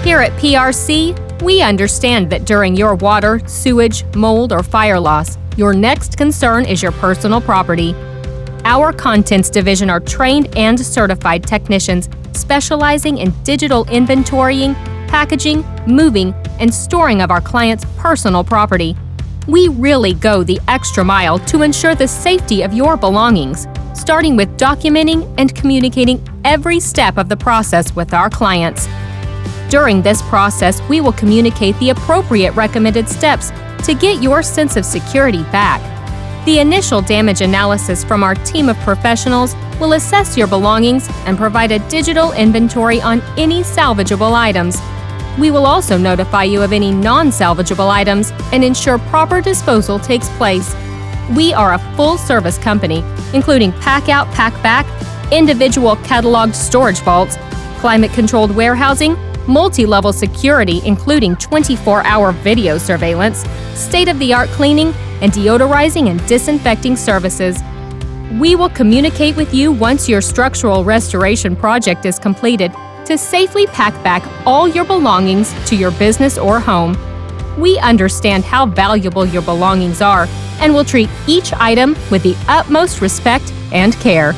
Here at PRC, we understand that during your water, sewage, mold, or fire loss, your next concern is your personal property. Our Contents Division are trained and certified technicians specializing in digital inventorying, packaging, moving, and storing of our clients' personal property. We really go the extra mile to ensure the safety of your belongings, starting with documenting and communicating every step of the process with our clients. During this process, we will communicate the appropriate recommended steps to get your sense of security back. The initial damage analysis from our team of professionals will assess your belongings and provide a digital inventory on any salvageable items. We will also notify you of any non-salvageable items and ensure proper disposal takes place. We are a full-service company, including packout, pack-back, individual cataloged storage vaults, climate-controlled warehousing, multi-level security including 24-hour video surveillance, state-of-the-art cleaning, and deodorizing and disinfecting services. We will communicate with you once your structural restoration project is completed to safely pack back all your belongings to your business or home. We understand how valuable your belongings are and will treat each item with the utmost respect and care.